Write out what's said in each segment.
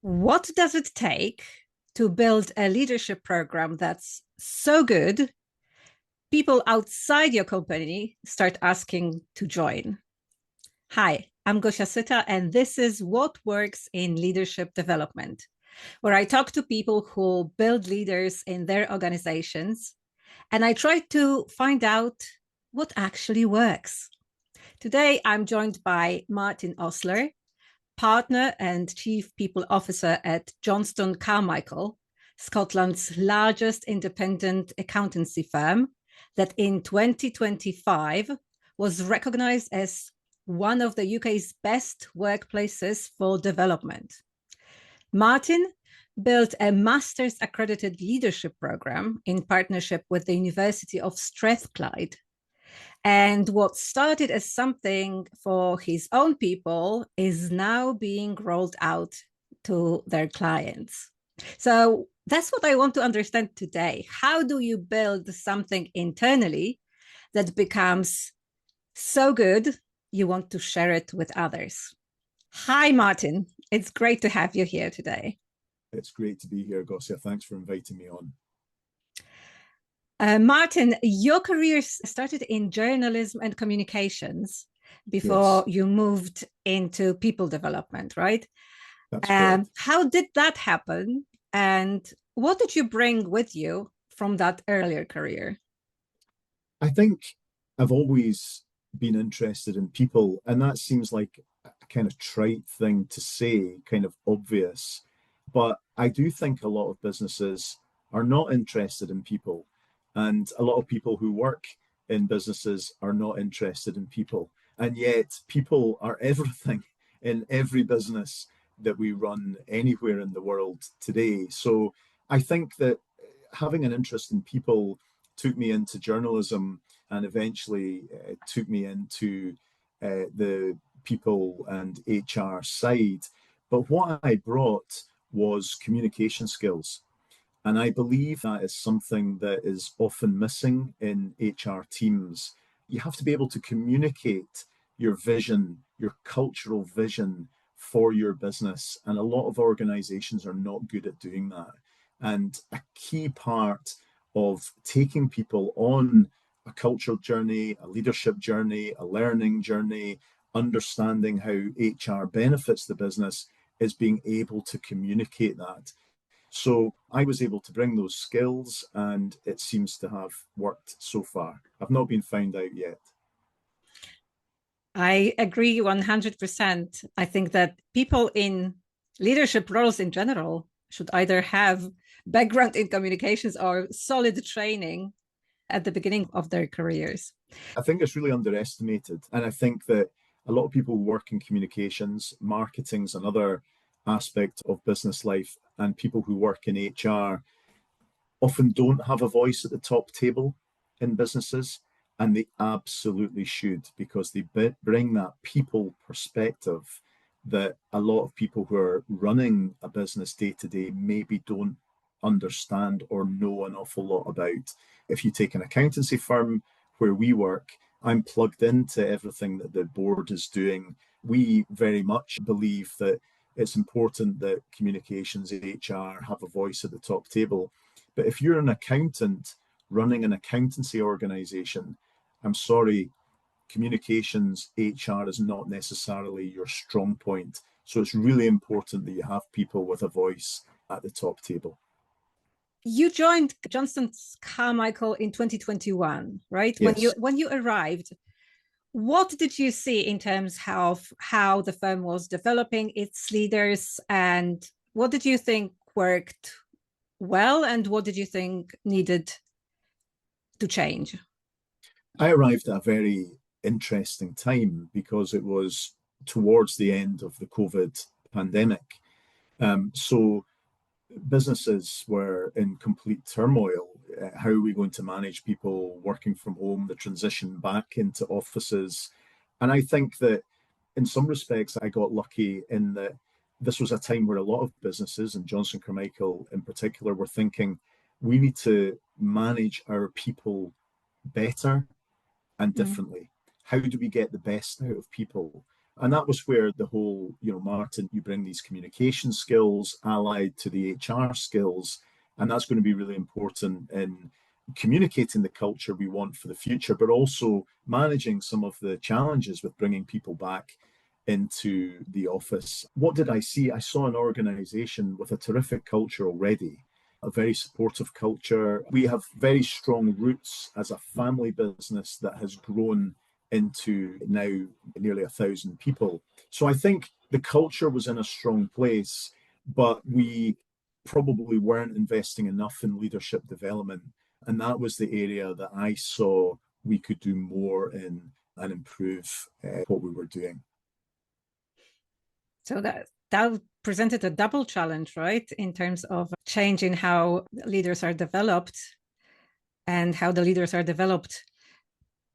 What does it take to build a leadership program that's so good, people outside your company start asking to join? Hi, I'm Gosia Sita, and this is What Works in Leadership Development, where I talk to people who build leaders in their organizations, and I try to find out what actually works. Today, I'm joined by Martin Osler, partner and chief people officer at Johnston Carmichael, Scotland's largest independent accountancy firm, that in 2025 was recognized as one of the UK's best workplaces for development. Martin built a Masters-accredited leadership program in partnership with the University of Strathclyde. And what started as something for his own people is now being rolled out to their clients. So that's what I want to understand today. How do you build something internally that becomes so good you want to share it with others? Hi, Martin. It's great to have you here today. It's great to be here, Gosia. Thanks for inviting me on. Martin, your career started in journalism and communications before Yes, you moved into people development, right? that's correct. How did that happen? And what did you bring with you from that earlier career? I think I've always been interested in people, and that seems like a kind of trite thing to say, kind of obvious. But I do think a lot of businesses are not interested in people, and a lot of people who work in businesses are not interested in people. And yet, people are everything in every business that we run anywhere in the world today. So I think that having an interest in people took me into journalism and eventually took me into the people and HR side. But what I brought was communication skills. And I believe that is something that is often missing in HR teams. You have to be able to communicate your vision, your cultural vision for your business. And a lot of organizations are not good at doing that. And a key part of taking people on a cultural journey, a leadership journey, a learning journey, understanding how HR benefits the business is being able to communicate that. So I was able to bring those skills, and it seems to have worked so far. I've not been found out yet. I agree 100%. I think that people in leadership roles in general should either have background in communications or solid training at the beginning of their careers. I think it's really underestimated. And I think that a lot of people who work in communications, marketing's another aspect of business life, and people who work in HR often don't have a voice at the top table in businesses, and they absolutely should, because they bring that people perspective that a lot of people who are running a business day to day maybe don't understand or know an awful lot about. If you take an accountancy firm where we work, I'm plugged into everything that the board is doing. We very much believe that it's important that communications, HR have a voice at the top table. But if you're an accountant running an accountancy organization, I'm sorry, communications, HR is not necessarily your strong point. So it's really important that you have people with a voice at the top table. You joined Johnston Carmichael in 2021, right? When you Yes. when you arrived, what did you see in terms of how the firm was developing its leaders, and what did you think worked well, and what did you think needed to change? I arrived at a very interesting time because it was towards the end of the COVID pandemic. So businesses were in complete turmoil. How are we going to manage people working from home, the transition back into offices? And I think that in some respects, I got lucky in that this was a time where a lot of businesses, and Johnston Carmichael in particular, were thinking we need to manage our people better and Mm. differently. How do we get the best out of people? And that was where the whole, Martin, you bring these communication skills allied to the HR skills, and that's going to be really important in communicating the culture we want for the future, but also managing some of the challenges with bringing people back into the office. What did I see? I saw an organization with a terrific culture already, a very supportive culture. We have very strong roots as a family business that has grown into now nearly 1,000 people. So I think the culture was in a strong place, but we probably weren't investing enough in leadership development. And that was the area that I saw we could do more in and improve what we were doing. So that presented a double challenge, right? In terms of changing how leaders are developed and how the leaders are developed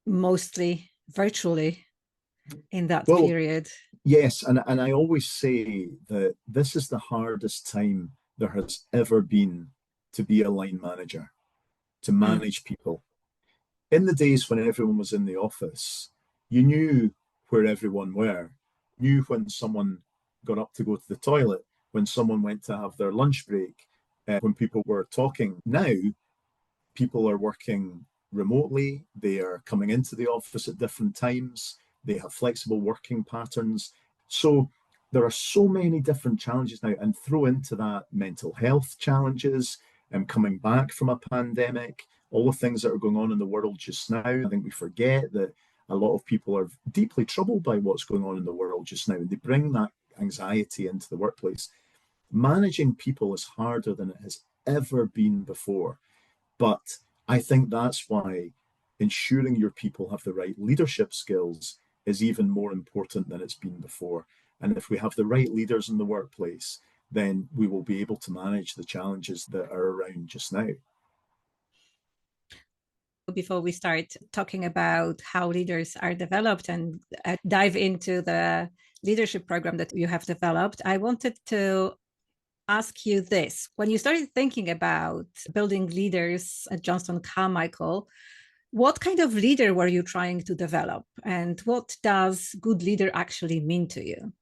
mostly virtually in that period. Yes, and I always say that this is the hardest time there has ever been to be a line manager, to manage people. In the days when everyone was in the office, you knew where everyone were, knew when someone got up to go to the toilet, when someone went to have their lunch break, when people were talking. Now, people are working remotely, they are coming into the office at different times, they have flexible working patterns. So there are so many different challenges now, and throw into that mental health challenges and coming back from a pandemic, all the things that are going on in the world just now. I think we forget that a lot of people are deeply troubled by what's going on in the world just now, and they bring that anxiety into the workplace. Managing people is harder than it has ever been before. But I think that's why ensuring your people have the right leadership skills is even more important than it's been before. And if we have the right leaders in the workplace, then we will be able to manage the challenges that are around just now. Before we start talking about how leaders are developed and dive into the leadership program that you have developed, I wanted to ask you this. When you started thinking about building leaders at Johnston Carmichael, what kind of leader were you trying to develop? And what does good leader actually mean to you?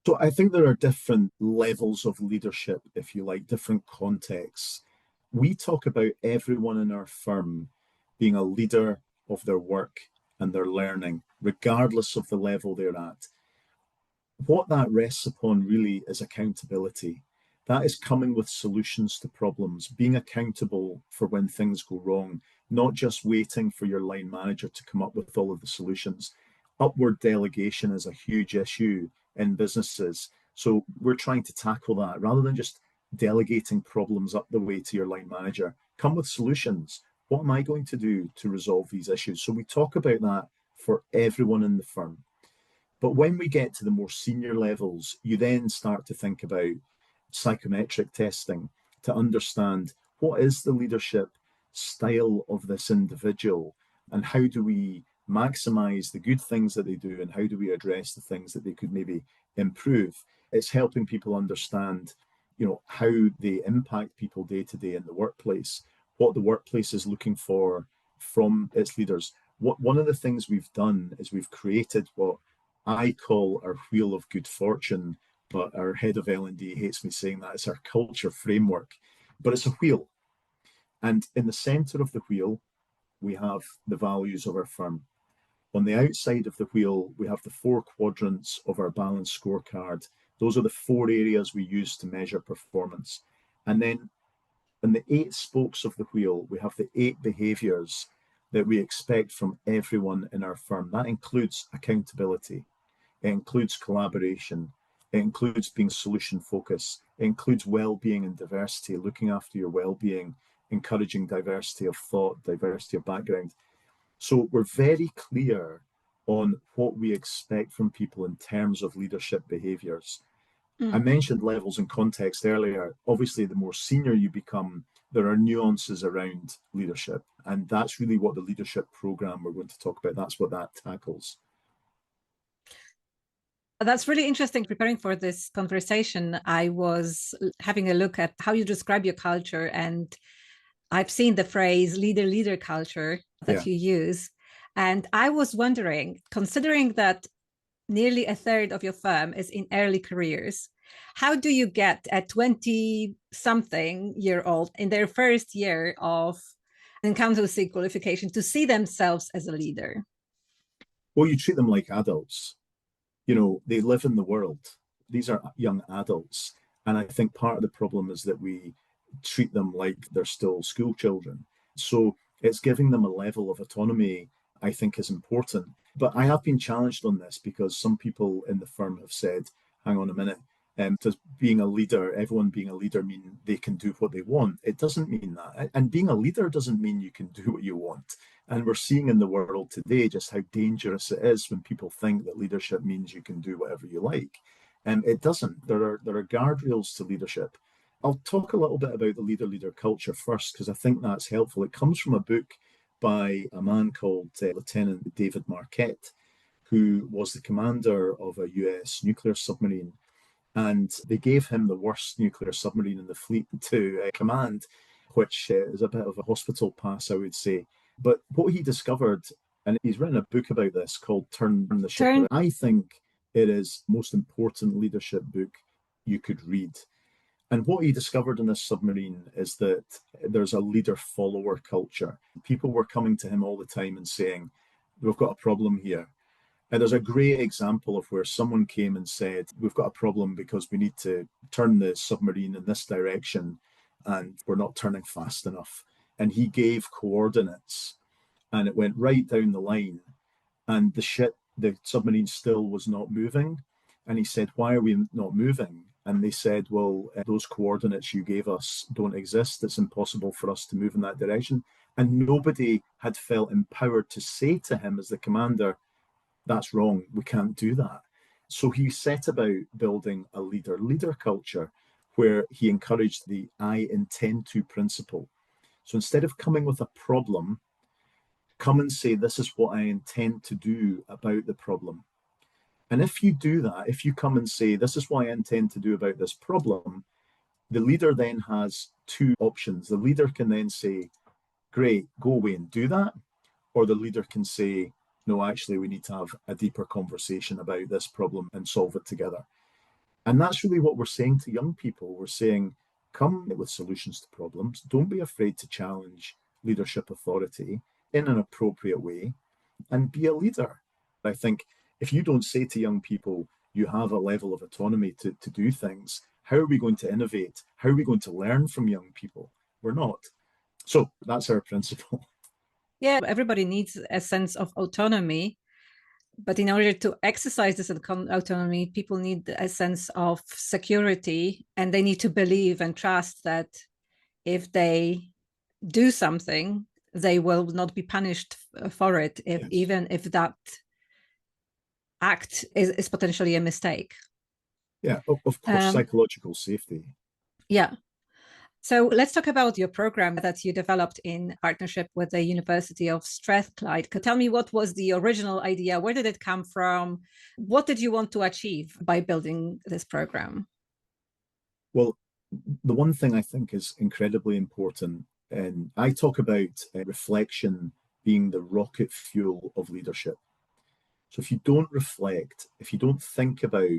So I think there are different levels of leadership, if you like, different contexts. We talk about everyone in our firm being a leader of their work and their learning, regardless of the level they're at. What that rests upon really is accountability. That is coming with solutions to problems, being accountable for when things go wrong, not just waiting for your line manager to come up with all of the solutions. Upward delegation is a huge issue in businesses. So we're trying to tackle that rather than just delegating problems up the way to your line manager. Come with solutions. What am I going to do to resolve these issues? So we talk about that for everyone in the firm. But when we get to the more senior levels, you then start to think about psychometric testing to understand what is the leadership style of this individual and how do we maximize the good things that they do and how do we address the things that they could maybe improve. It's helping people understand, how they impact people day to day in the workplace, what the workplace is looking for from its leaders. One of the things we've done is we've created what I call our wheel of good fortune, but our head of L&D hates me saying that. It's our culture framework, but it's a wheel. And in the center of the wheel, we have the values of our firm. On the outside of the wheel, we have the 4 quadrants of our balanced scorecard. Those are the 4 areas we use to measure performance. And then in the 8 spokes of the wheel, we have the 8 behaviors that we expect from everyone in our firm. That includes accountability. It includes collaboration. It includes being solution focused. It includes well-being and diversity, looking after your well-being, encouraging diversity of thought, diversity of background. So we're very clear on what we expect from people in terms of leadership behaviors. I mentioned levels and context earlier. Obviously, the more senior you become, there are nuances around leadership. And that's really what the leadership program we're going to talk about, that's what that tackles. That's really interesting. Preparing for this conversation, I was having a look at how you describe your culture, and I've seen the phrase leader culture that you use. And I was wondering, considering that nearly a third of your firm is in early careers. How do you get a 20-something-year-old in their first year of accountancy qualification to see themselves as a leader? Well, you treat them like adults. You know, they live in the world. These are young adults. And I think part of the problem is that we treat them like they're still school children. So it's giving them a level of autonomy, I think, is important. But I have been challenged on this because some people in the firm have said, hang on a minute, does being a leader, everyone being a leader mean they can do what they want? It doesn't mean that. And being a leader doesn't mean you can do what you want. And we're seeing in the world today just how dangerous it is when people think that leadership means you can do whatever you like. And it doesn't. There are guardrails to leadership. I'll talk a little bit about the leader culture first, because I think that's helpful. It comes from a book by a man called Lieutenant David Marquette, who was the commander of a US nuclear submarine. And they gave him the worst nuclear submarine in the fleet to command, which is a bit of a hospital pass, I would say. But what he discovered, and he's written a book about this called Turn the Ship Around. I think it is the most important leadership book you could read. And what he discovered in this submarine is that there's a leader-follower culture. People were coming to him all the time and saying, we've got a problem here. And there's a great example of where someone came and said, we've got a problem because we need to turn the submarine in this direction and we're not turning fast enough. And he gave coordinates and it went right down the line. And the submarine still was not moving. And he said, why are we not moving? And they said, well, those coordinates you gave us don't exist. It's impossible for us to move in that direction. And nobody had felt empowered to say to him as the commander, that's wrong, we can't do that. So he set about building a leader culture where he encouraged the I intend to principle. So instead of coming with a problem, come and say, this is what I intend to do about the problem. And if you do that, if you come and say, this is what I intend to do about this problem, the leader then has two options. The leader can then say, great, go away and do that. Or the leader can say, no, actually, we need to have a deeper conversation about this problem and solve it together. And that's really what we're saying to young people. We're saying, come with solutions to problems. Don't be afraid to challenge leadership authority in an appropriate way and be a leader. I think if you don't say to young people, you have a level of autonomy to do things, how are we going to innovate? How are we going to learn from young people? We're not. So that's our principle. Yeah, everybody needs a sense of autonomy. But in order to exercise this autonomy, people need a sense of security, and they need to believe and trust that if they do something, they will not be punished for it, Yes. even if that act is potentially a mistake. Yeah, of course, psychological safety. Yeah. So let's talk about your program that you developed in partnership with the University of Strathclyde. Tell me, what was the original idea? Where did it come from? What did you want to achieve by building this program? Well, the one thing I think is incredibly important, and I talk about reflection being the rocket fuel of leadership. So if you don't reflect, if you don't think about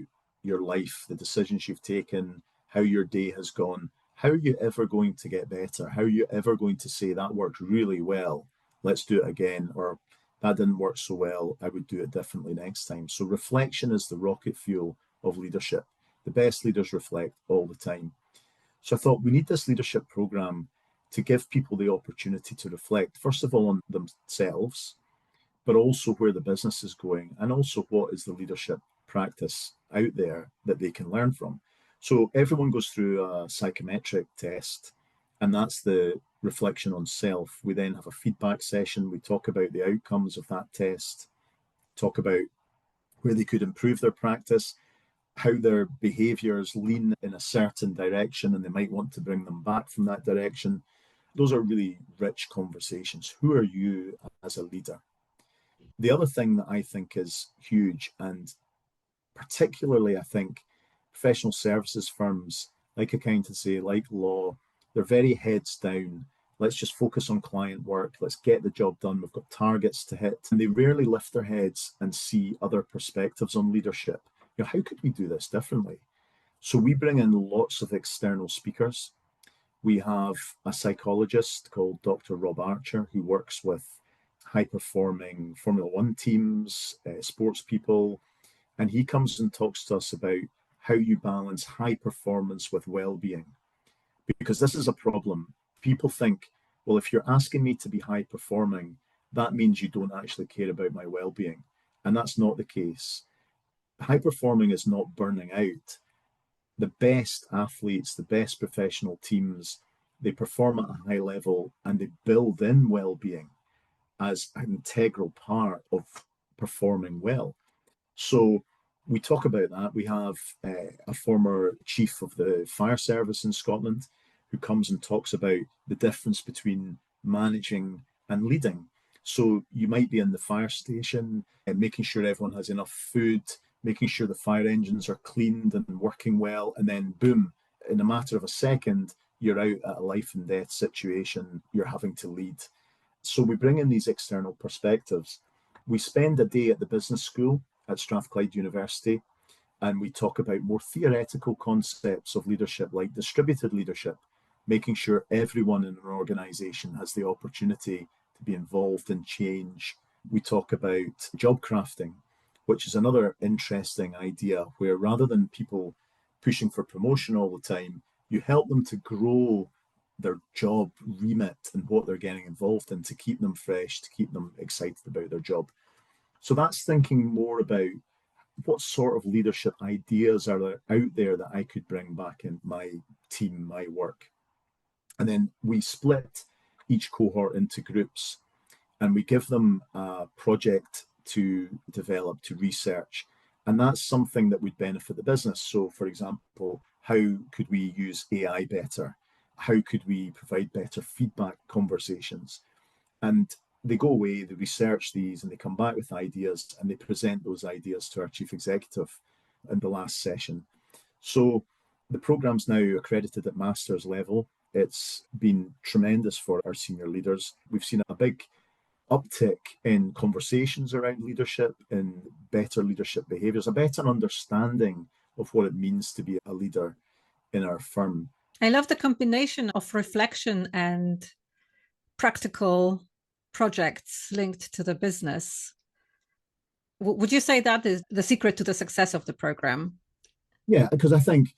your life, the decisions you've taken, how your day has gone, how are you ever going to get better? How are you ever going to say that worked really well? Let's do it again. Or that didn't work so well. I would do it differently next time. So reflection is the rocket fuel of leadership. The best leaders reflect all the time. So I thought we need this leadership program to give people the opportunity to reflect, first of all, on themselves, but also where the business is going, and also what is the leadership practice out there that they can learn from. So everyone goes through a psychometric test, and that's the reflection on self. We then have a feedback session. We talk about the outcomes of that test, talk about where they could improve their practice, how their behaviors lean in a certain direction, and they might want to bring them back from that direction. Those are really rich conversations. Who are you as a leader? The other thing that I think is huge, and particularly I think professional services firms like accountancy, like law, they're very heads down. let's just focus on client work. Let's get the job done. We've got targets to hit. And they rarely lift their heads and see other perspectives on leadership. How could we do this differently? So we bring in lots of external speakers. We have a psychologist called Dr. Rob Archer, who works with high-performing Formula One teams, sports people, and he comes and talks to us about how you balance high performance with well-being. Because this is a problem. People think, well, if you're asking me to be high-performing, that means you don't actually care about my well-being. And that's not the case. High-performing is not burning out. The best athletes, the best professional teams, they perform at a high level and they build in well-being as an integral part of performing well. So we talk about that. We have a former chief of the fire service in Scotland who comes and talks about the difference between managing and leading. So you might be in the fire station and making sure everyone has enough food, making sure the fire engines are cleaned and working well, and then boom, in a matter of a second, you're out at a life and death situation, you're having to lead. So we bring in these external perspectives. We spend a day at the business school at Strathclyde University, and we talk about more theoretical concepts of leadership, like distributed leadership, making sure everyone in an organization has the opportunity to be involved in change. We talk about job crafting, which is another interesting idea where rather than people pushing for promotion all the time, you help them to grow their job remit and what they're getting involved in to keep them fresh, to keep them excited about their job. So that's thinking more about what sort of leadership ideas are there out there that I could bring back in my team, my work. And then we split each cohort into groups and we give them a project to develop, to research. And that's something that would benefit the business. So, for example, how could we use AI better? How could we provide better feedback conversations? And they go away, they research these, and they come back with ideas, and they present those ideas to our chief executive in the last session. So the program's now accredited at master's level. It's been tremendous for our senior leaders. We've seen a big uptick in conversations around leadership, in better leadership behaviors, a better understanding of what it means to be a leader in our firm. I love the combination of reflection and practical projects linked to the business. Would you say that is the secret to the success of the program? Yeah, because I think,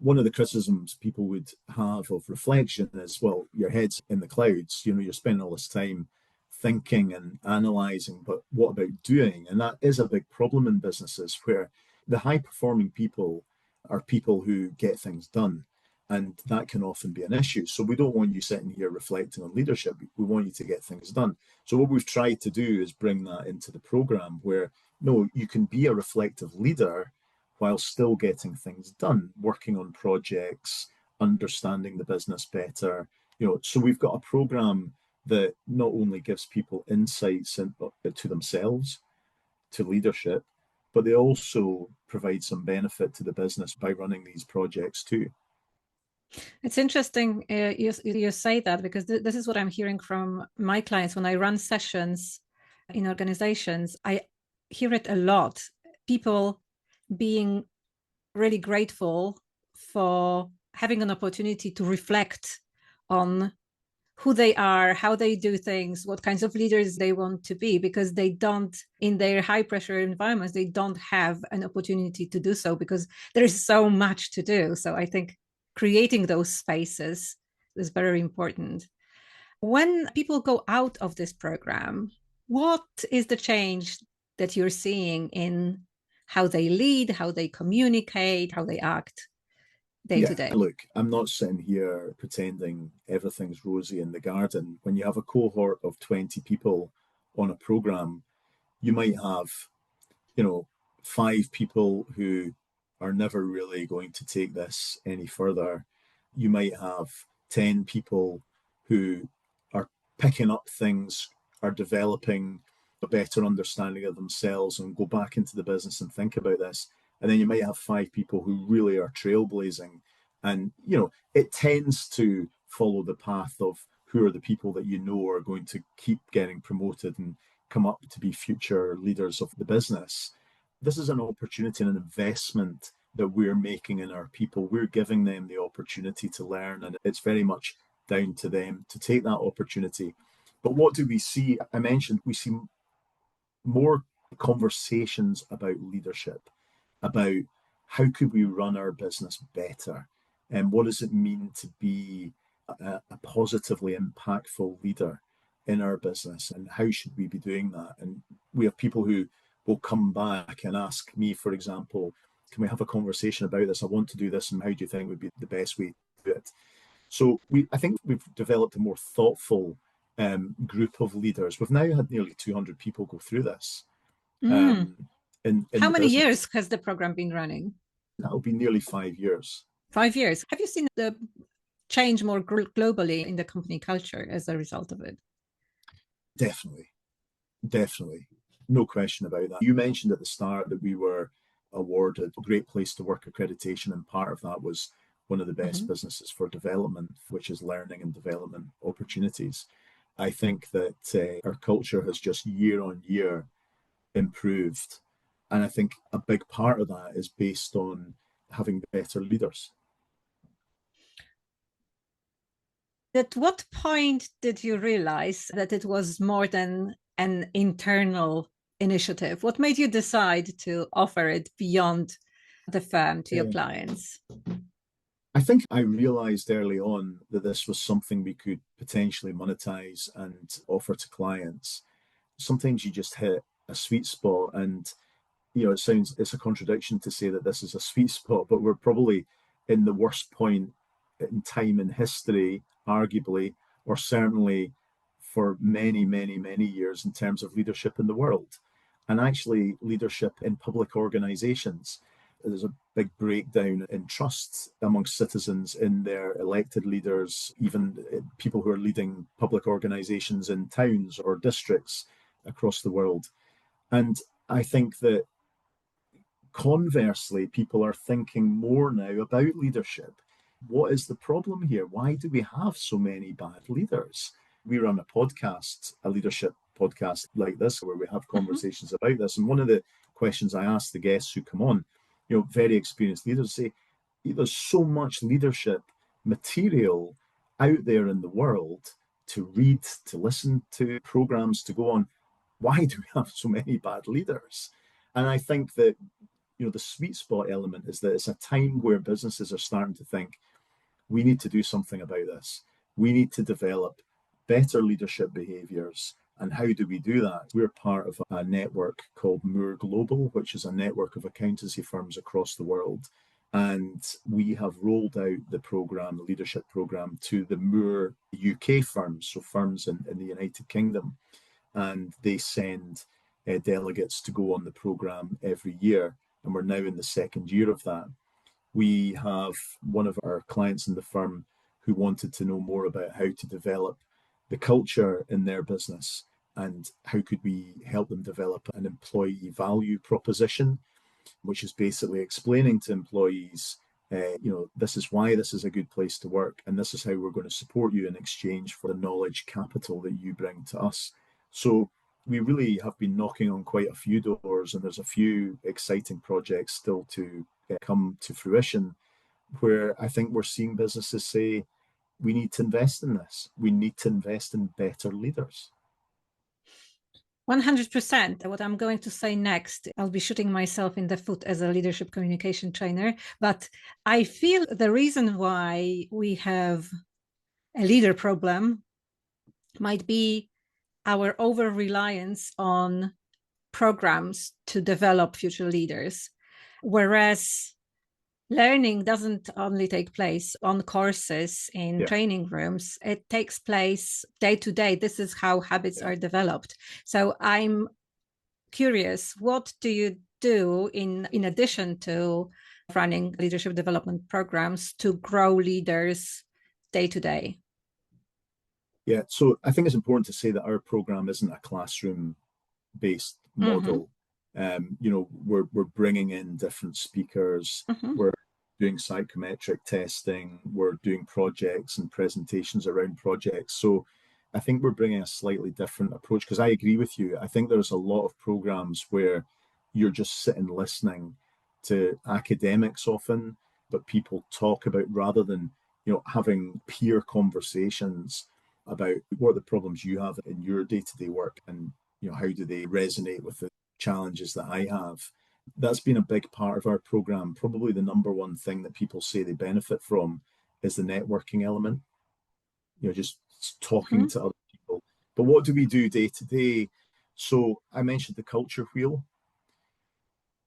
one of the criticisms people would have of reflection is, well, your head's in the clouds, you're spending all this time thinking and analyzing, but what about doing? And that is a big problem in businesses where the high performing people are people who get things done. And that can often be an issue. So we don't want you sitting here reflecting on leadership. We want you to get things done. So what we've tried to do is bring that into the program where, no, you can be a reflective leader while still getting things done, working on projects, understanding the business better. So we've got a program that not only gives people insights to themselves, to leadership, but they also provide some benefit to the business by running these projects too. It's interesting you say that because this is what I'm hearing from my clients when I run sessions in organizations. I hear it a lot. People being really grateful for having an opportunity to reflect on who they are, how they do things, what kinds of leaders they want to be, because they don't, in their high pressure environments, they don't have an opportunity to do so because there is so much to do. So I think creating those spaces is very important. When people go out of this program, what is the change that you're seeing in how they lead, how they communicate, how they act day to day? Look, I'm not sitting here pretending everything's rosy in the garden. When you have a cohort of 20 people on a program, you might have, 5 people who are never really going to take this any further. You might have 10 people who are picking up things, are developing a better understanding of themselves and go back into the business and think about this. And then you might have 5 people who really are trailblazing. And, it tends to follow the path of who are the people that you know are going to keep getting promoted and come up to be future leaders of the business. This is an opportunity and an investment that we're making in our people. We're giving them the opportunity to learn, and it's very much down to them to take that opportunity. But what do we see? I mentioned we see more conversations about leadership, about how could we run our business better, and what does it mean to be a positively impactful leader in our business, and how should we be doing that? And we have people who will come back and ask me, for example, can we have a conversation about this? I want to do this, and how do you think would be the best way to do it? So I think we've developed a more thoughtful group of leaders. We've now had nearly 200 people go through this. In How the many business. years has the program been running? That'll be nearly 5 years. 5 years. Have you seen the change more globally in the company culture as a result of it? Definitely. Definitely. No question about that. You mentioned at the start that we were awarded a Great Place to Work accreditation, and part of that was one of the best businesses for development, which is learning and development opportunities. I think that our culture has just year on year improved. And I think a big part of that is based on having better leaders. At what point did you realize that it was more than an internal initiative? What made you decide to offer it beyond the firm to your clients? I think I realized early on that this was something we could potentially monetize and offer to clients. Sometimes you just hit a sweet spot, and it's a contradiction to say that this is a sweet spot, but we're probably in the worst point in time in history, arguably, or certainly for many, many, many years in terms of leadership in the world, and actually leadership in public organizations. There's a big breakdown in trust amongst citizens in their elected leaders, even people who are leading public organizations in towns or districts across the world. And I think that conversely, people are thinking more now about leadership. What is the problem here? Why do we have so many bad leaders? We run a podcast, a leadership podcast like this, where we have conversations about this. And one of the questions I ask the guests who come on, very experienced leaders, say, there's so much leadership material out there in the world to read, to listen to, programs to go on. Why do we have so many bad leaders? And I think that the sweet spot element is that it's a time where businesses are starting to think, we need to do something about this. We need to develop better leadership behaviors. And how do we do that? We're part of a network called Moore Global, which is a network of accountancy firms across the world. And we have rolled out the program, the leadership program, to the Moore UK firms, so firms in the United Kingdom. And they send delegates to go on the program every year. And we're now in the second year of that. We have one of our clients in the firm who wanted to know more about how to develop the culture in their business and how could we help them develop an employee value proposition, which is basically explaining to employees, this is why this is a good place to work, and this is how we're going to support you in exchange for the knowledge capital that you bring to us. So we really have been knocking on quite a few doors, and there's a few exciting projects still to come to fruition, where I think we're seeing businesses say, we need to invest in this. We need to invest in better leaders. 100%. What I'm going to say next, I'll be shooting myself in the foot as a leadership communication trainer, but I feel the reason why we have a leader problem might be our over-reliance on programs to develop future leaders, whereas learning doesn't only take place on courses in training rooms. It takes place day to day. This is how habits are developed. So I'm curious, what do you do in addition to running leadership development programs to grow leaders day to day? Yeah, so I think it's important to say that our program isn't a classroom-based model. We're bringing in different speakers. We're doing psychometric testing, we're doing projects and presentations around projects. So I think we're bringing a slightly different approach because I agree with you. I think there's a lot of programs where you're just sitting listening to academics often, but people talk about rather than having peer conversations about what are the problems you have in your day-to-day work and how do they resonate with the challenges that I have. That's been a big part of our program. Probably the number one thing that people say they benefit from is the networking element, just talking Mhm. to other people. But what do we do day to day? So I mentioned the culture wheel.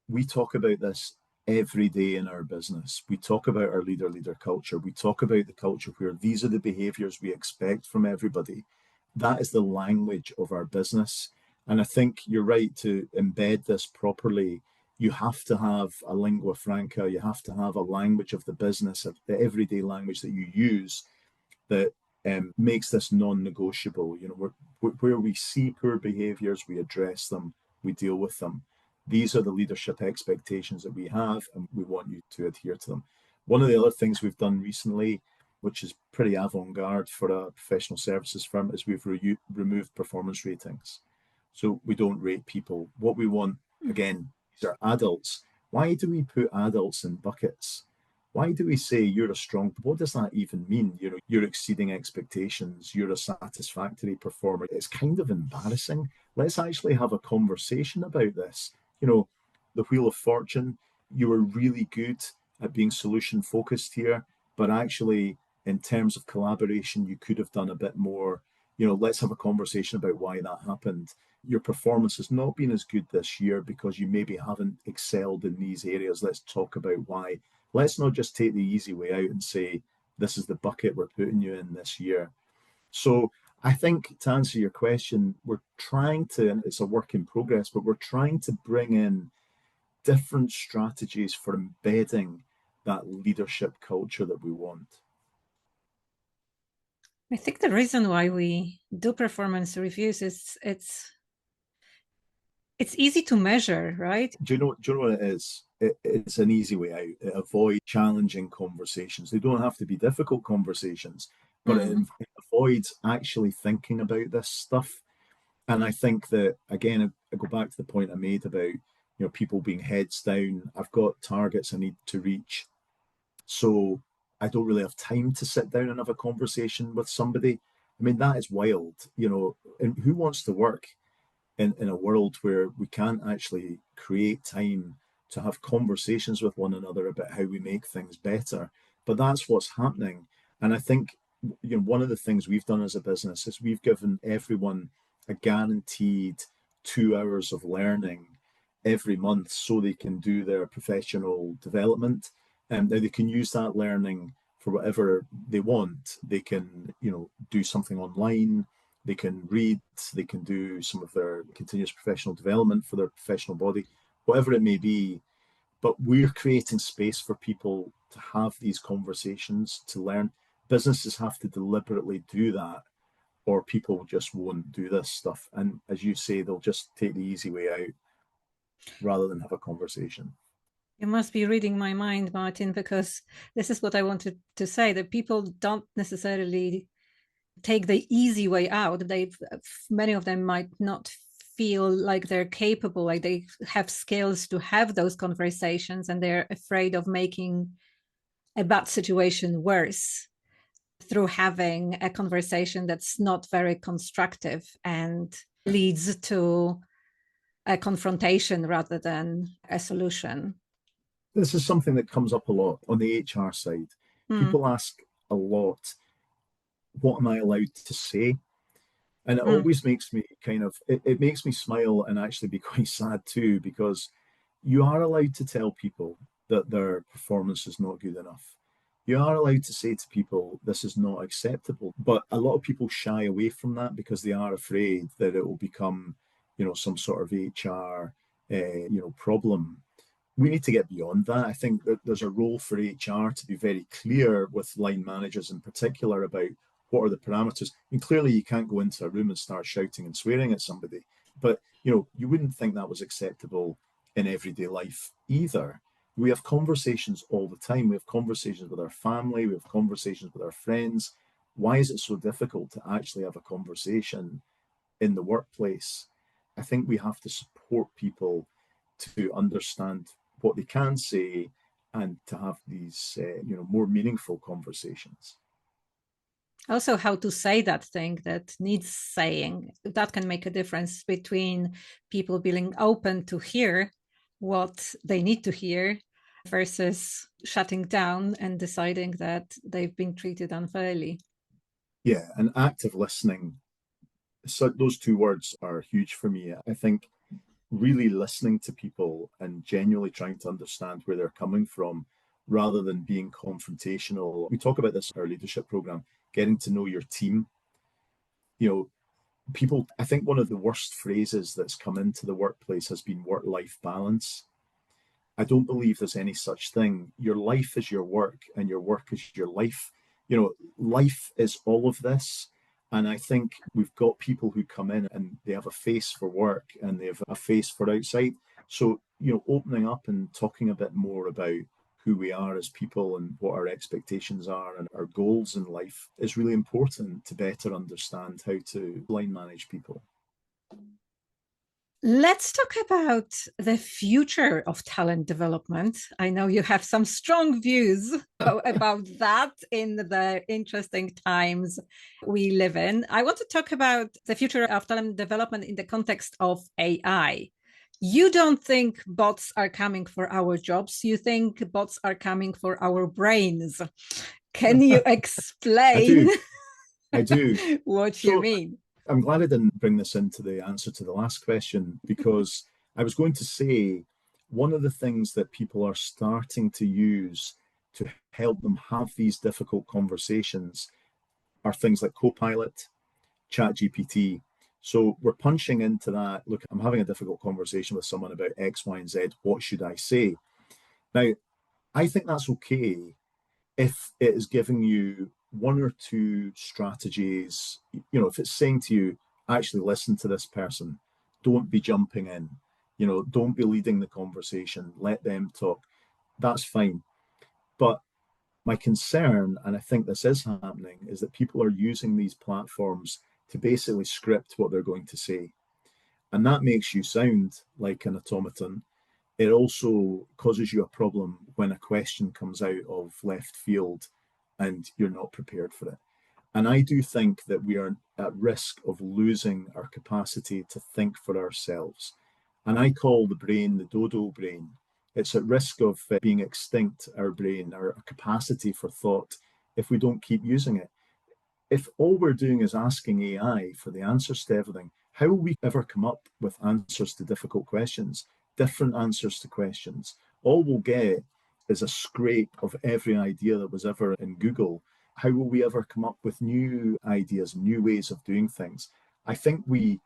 We talk about this every day in our business. We talk about our leader culture. We talk about the culture where these are the behaviors we expect from everybody. That is the language of our business. And I think you're right to embed this properly. You have to have a lingua franca. You have to have a language of the business, the everyday language that you use that makes this non-negotiable. Where we see poor behaviors, we address them, we deal with them. These are the leadership expectations that we have, and we want you to adhere to them. One of the other things we've done recently, which is pretty avant-garde for a professional services firm, is we've removed performance ratings. So we don't rate people. What we want, again, these are adults. Why do we put adults in buckets? Why do we say you're a strong? What does that even mean? You're exceeding expectations. You're a satisfactory performer. It's kind of embarrassing. Let's actually have a conversation about this. The Wheel of Fortune, you were really good at being solution focused here, but actually, in terms of collaboration, you could have done a bit more. Let's have a conversation about why that happened. Your performance has not been as good this year because you maybe haven't excelled in these areas. Let's talk about why. Let's not just take the easy way out and say, this is the bucket we're putting you in this year. So I think to answer your question, we're trying to, and it's a work in progress, but we're trying to bring in different strategies for embedding that leadership culture that we want. I think the reason why we do performance reviews is it's easy to measure, right? Do you know what it is? It's an easy way out. It avoids challenging conversations. They don't have to be difficult conversations, but it avoids actually thinking about this stuff. And I think that, again, I go back to the point I made about people being heads down. I've got targets I need to reach, so I don't really have time to sit down and have a conversation with somebody. I mean, that is wild, and who wants to work in a world where we can't actually create time to have conversations with one another about how we make things better? But that's what's happening. And I think one of the things we've done as a business is we've given everyone a guaranteed 2 hours of learning every month so they can do their professional development. And now they can use that learning for whatever they want. They can, do something online, they can read, they can do some of their continuous professional development for their professional body, whatever it may be. But we're creating space for people to have these conversations, to learn. Businesses have to deliberately do that, or people just won't do this stuff. And as you say, they'll just take the easy way out rather than have a conversation. You must be reading my mind, Martin, because this is what I wanted to say, that people don't necessarily take the easy way out. Many of them might not feel like they're capable, like they have skills to have those conversations, and they're afraid of making a bad situation worse through having a conversation that's not very constructive and leads to a confrontation rather than a solution. This is something that comes up a lot on the HR side. Mm, People ask a lot, what am I allowed to say? And it mm. always makes me it makes me smile and actually be quite sad too, because you are allowed to tell people that their performance is not good enough. You are allowed to say to people, this is not acceptable. But a lot of people shy away from that because they are afraid that it will become, some sort of HR, problem. We need to get beyond that. I think that there's a role for HR to be very clear with line managers in particular about what are the parameters. And clearly, you can't go into a room and start shouting and swearing at somebody. But you wouldn't think that was acceptable in everyday life either. We have conversations all the time. We have conversations with our family, we have conversations with our friends. Why is it so difficult to actually have a conversation in the workplace? I think we have to support people to understand what they can say and to have these, more meaningful conversations. Also, how to say that thing that needs saying. That can make a difference between people being open to hear what they need to hear versus shutting down and deciding that they've been treated unfairly. Yeah, and active listening. So those two words are huge for me. I think really listening to people and genuinely trying to understand where they're coming from rather than being confrontational. We talk about this in our leadership program, getting to know your team. You know, people, I think one of the worst phrases that's come into the workplace has been work-life balance. I don't believe there's any such thing. Your life is your work and your work is your life. Life is all of this. And I think we've got people who come in and they have a face for work and they have a face for outside. So, opening up and talking a bit more about who we are as people and what our expectations are and our goals in life is really important to better understand how to line manage people. Let's talk about the future of talent development. I know you have some strong views about that in the interesting times we live in. I want to talk about the future of talent development in the context of AI. You don't think bots are coming for our jobs. You think bots are coming for our brains. Can you explain I do. what you So mean? I'm glad I didn't bring this into the answer to the last question because I was going to say one of the things that people are starting to use to help them have these difficult conversations are things like Copilot, ChatGPT. So we're punching into that. Look, I'm having a difficult conversation with someone about X, Y, and Z. What should I say? Now, I think that's okay if it is giving you one or two strategies. If it's saying to you, actually listen to this person, don't be jumping in, don't be leading the conversation, let them talk, that's fine. But my concern, and I think this is happening, is that people are using these platforms to basically script what they're going to say. And that makes you sound like an automaton. It also causes you a problem when a question comes out of left field and you're not prepared for it. And I do think that we are at risk of losing our capacity to think for ourselves. And I call the brain the dodo brain. It's at risk of being extinct, our brain, our capacity for thought, if we don't keep using it. If all we're doing is asking AI for the answers to everything, how will we ever come up with answers to difficult questions, different answers to questions? All we'll get is a scrape of every idea that was ever in Google. How will we ever come up with new ideas, new ways of doing things? I think we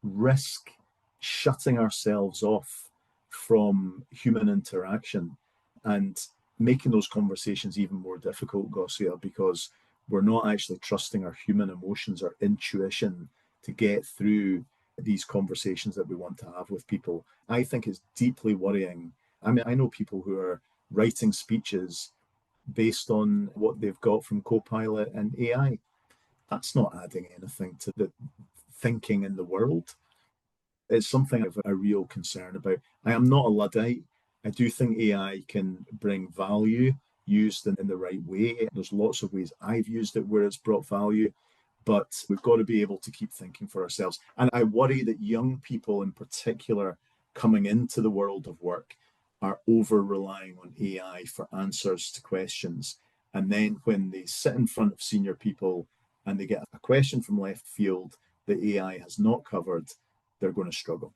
risk shutting ourselves off from human interaction and making those conversations even more difficult, Gosia, because we're not actually trusting our human emotions, our intuition to get through these conversations that we want to have with people. I think it's deeply worrying. I mean, I know people who are writing speeches based on what they've got from Copilot and AI. That's not adding anything to the thinking in the world. It's something I have a real concern about. I am not a Luddite. I do think AI can bring value used in the right way. There's lots of ways I've used it where it's brought value, but we've got to be able to keep thinking for ourselves. And I worry that young people in particular coming into the world of work are over relying on AI for answers to questions. And then when they sit in front of senior people and they get a question from left field that AI has not covered, they're going to struggle.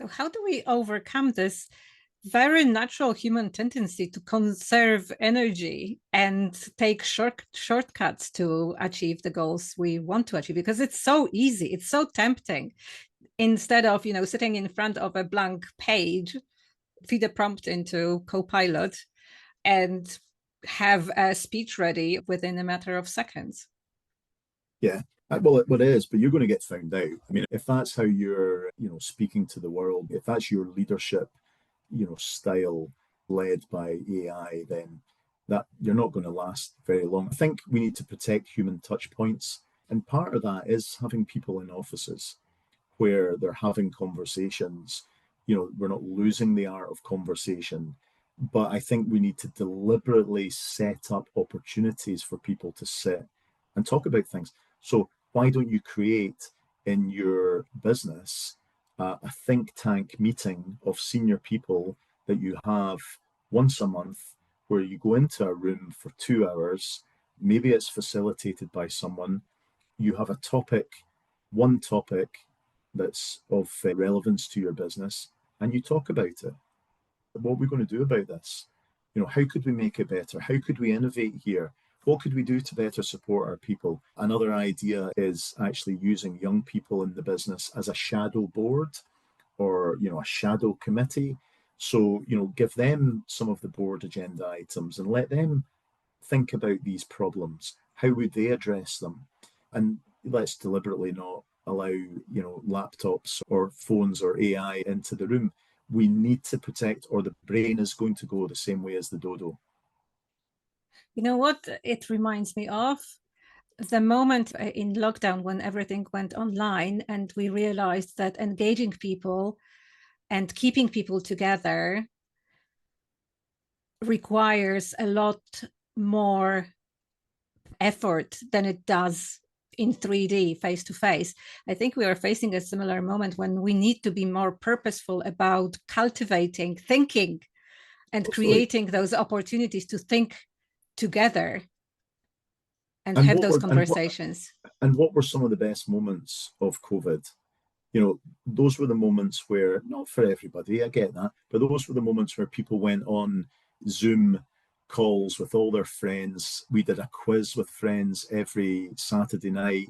So, how do we overcome this very natural human tendency to conserve energy and take shortcuts to achieve the goals we want to achieve? Because it's so easy, it's so tempting. Instead of sitting in front of a blank page, feed a prompt into Copilot and have a speech ready within a matter of seconds. Yeah, well, it is, but you're going to get found out. I mean, if that's how you're, speaking to the world, if that's your leadership style led by AI, then that you're not going to last very long. I think we need to protect human touch points. And part of that is having people in offices where they're having conversations. We're not losing the art of conversation, but I think we need to deliberately set up opportunities for people to sit and talk about things. So why don't you create in your business a think tank meeting of senior people that you have once a month, where you go into a room for 2 hours, maybe it's facilitated by someone, you have a topic, one topic that's of relevance to your business, and you talk about it. What are we going to do about this? How could we make it better? How could we innovate here? What could we do to better support our people? Another idea is actually using young people in the business as a shadow board, or a shadow committee. So give them some of the board agenda items and let them think about these problems. How would they address them? And let's deliberately not allow laptops or phones or AI into the room. We need to protect, or the brain is going to go the same way as the dodo. You know what it reminds me of? The moment in lockdown when everything went online and we realized that engaging people and keeping people together requires a lot more effort than it does in 3D face to face. I think we are facing a similar moment when we need to be more purposeful about cultivating thinking and creating those opportunities to think together and have those conversations. And what were some of the best moments of COVID? Those were the moments where, not for everybody, I get that, but those were the moments where people went on Zoom calls with all their friends. We did a quiz with friends every Saturday night.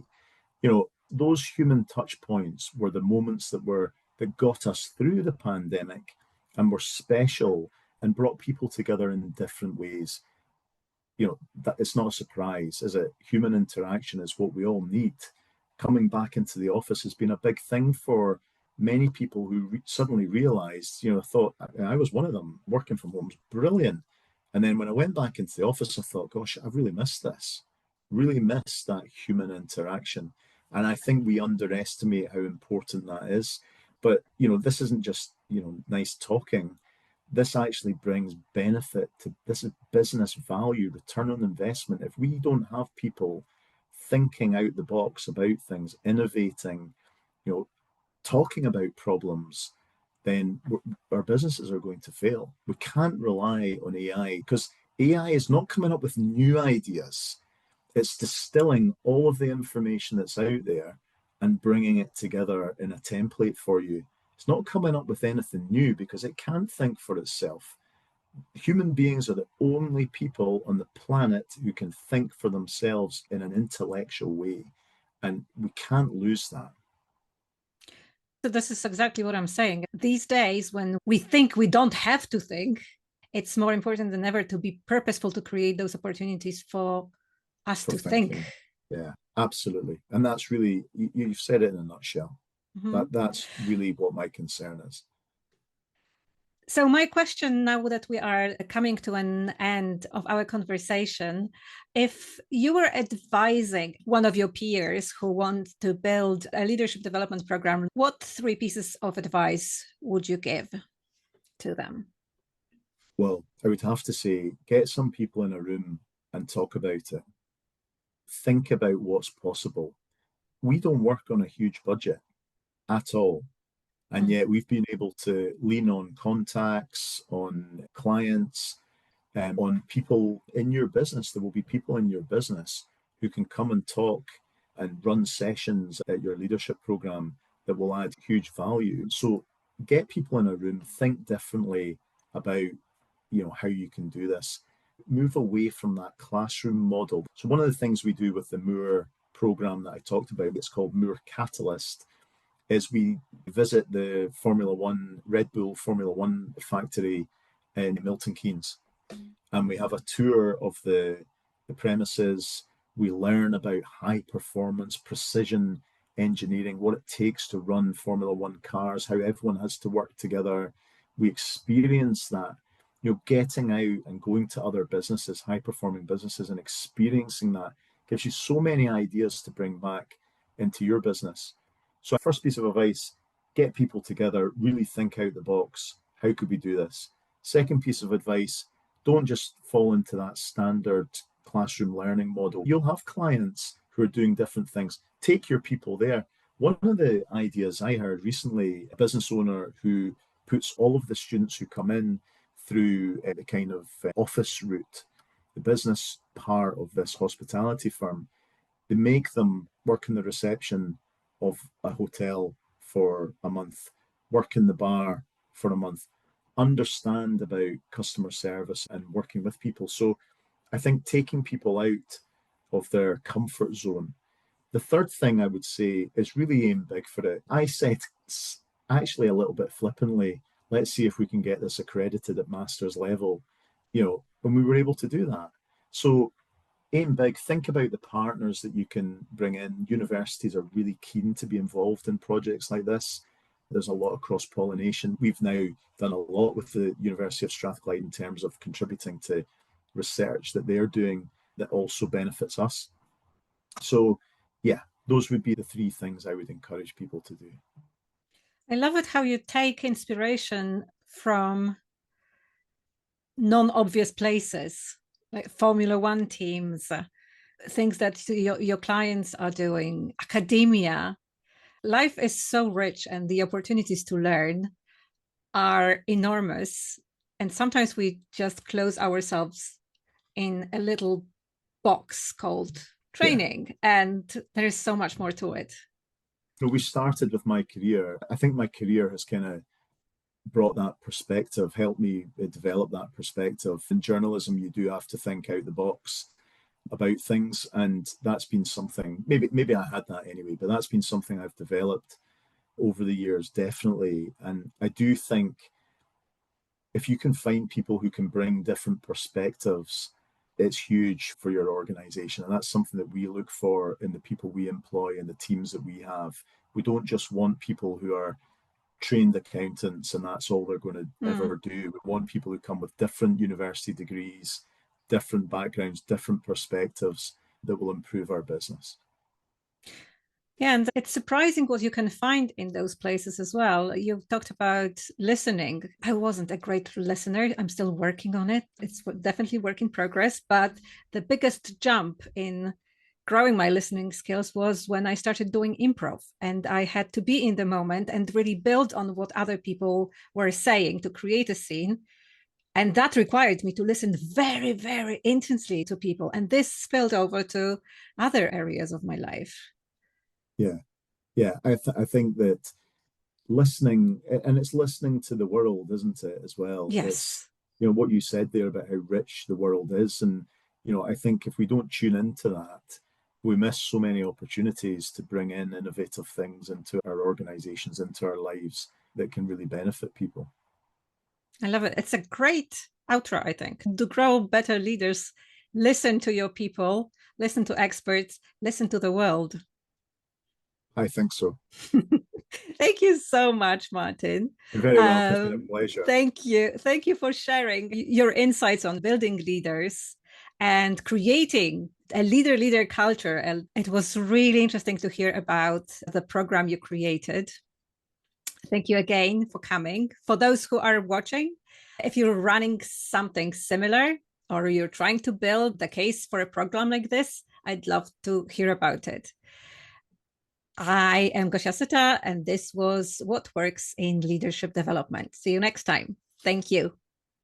Those human touch points were the moments that got us through the pandemic and were special and brought people together in different ways. That it's not a surprise, is it? Human interaction is what we all need. Coming back into the office has been a big thing for many people who suddenly realized, thought, I was one of them, working from home was brilliant. And then when I went back into the office, I thought, gosh, I've really missed this, really missed that human interaction. And I think we underestimate how important that is. But, this isn't just, nice talking. This actually brings benefit to, this is business value, return on investment. If we don't have people thinking out the box about things, innovating, talking about problems, then our businesses are going to fail. We can't rely on AI, because AI is not coming up with new ideas. It's distilling all of the information that's out there and bringing it together in a template for you. It's not coming up with anything new because it can't think for itself. Human beings are the only people on the planet who can think for themselves in an intellectual way, and we can't lose that. So this is exactly what I'm saying. These days, when we think we don't have to think, it's more important than ever to be purposeful, to create those opportunities for us to think. Yeah, absolutely. And that's really, you've said it in a nutshell. Mm-hmm. That's really what my concern is. So my question, now that we are coming to an end of our conversation, if you were advising one of your peers who want to build a leadership development program, what 3 pieces of advice would you give to them? Well, I would have to say, get some people in a room and talk about it. Think about what's possible. We don't work on a huge budget at all. And yet we've been able to lean on contacts, on clients, on people in your business. There will be people in your business who can come and talk and run sessions at your leadership program that will add huge value. So get people in a room, think differently about, how you can do this. Move away from that classroom model. So one of the things we do with the Moore program that I talked about, it's called Moore Catalyst, is we visit the Red Bull Formula One factory in Milton Keynes. And we have a tour of the premises. We learn about high performance, precision engineering, what it takes to run Formula One cars, how everyone has to work together. we experience that, getting out and going to other businesses, high performing businesses, and experiencing that gives you so many ideas to bring back into your business. So, first piece of advice, get people together, really think out the box. How could we do this? Second piece of advice, don't just fall into that standard classroom learning model. You'll have clients who are doing different things. Take your people there. One of the ideas I heard recently, a business owner who puts all of the students who come in through the kind of office route, the business part of this hospitality firm, they make them work in the reception of a hotel for a month, work in the bar for a month, understand about customer service and working with people. So I think taking people out of their comfort zone. The third thing I would say is really aim big for it. I said, actually a little bit flippantly, let's see if we can get this accredited at master's level, and we were able to do that. So aim big, think about the partners that you can bring in. Universities are really keen to be involved in projects like this. There's a lot of cross-pollination. We've now done a lot with the University of Strathclyde in terms of contributing to research that they're doing that also benefits us. So yeah, those would be the three things I would encourage people to do. I love it how you take inspiration from non-obvious places, like Formula One teams, things that your clients are doing, academia. Life is so rich and the opportunities to learn are enormous. And sometimes we just close ourselves in a little box called training, and there is so much more to it. So we started with my career. I think my career has kind of brought that perspective, helped me develop that perspective. In journalism, you do have to think out the box about things, and that's been something, maybe I had that anyway, but that's been something I've developed over the years, definitely. And I do think if you can find people who can bring different perspectives, it's huge for your organization. And that's something that we look for in the people we employ and the teams that we have. We don't just want people who are trained accountants and that's all they're going to ever do. We want people who come with different university degrees, different backgrounds, different perspectives that will improve our business. Yeah, and it's surprising what you can find in those places as well. You've talked about listening. I wasn't a great listener. I'm still working on it. It's definitely work in progress. But the biggest jump in growing my listening skills was when I started doing improv, and I had to be in the moment and really build on what other people were saying to create a scene. And that required me to listen very, very intensely to people. And this spilled over to other areas of my life. Yeah. I think that listening, and it's listening to the world, isn't it, as well? Yes. It's, what you said there about how rich the world is. And, I think if we don't tune into that, we miss so many opportunities to bring in innovative things into our organizations, into our lives that can really benefit people. I love it. It's a great outro, I think. To grow better leaders, listen to your people, listen to experts, listen to the world. I think so. Thank you so much, Martin. You're very welcome. It's been a pleasure. Thank you. Thank you for sharing your insights on building leaders and creating a leader culture. And it was really interesting to hear about the program you created. Thank you again for coming. For those who are watching, if you're running something similar or you're trying to build the case for a program like this, I'd love to hear about it. I am Gosia Syta, and this was What Works in Leadership Development. See you next time. Thank you.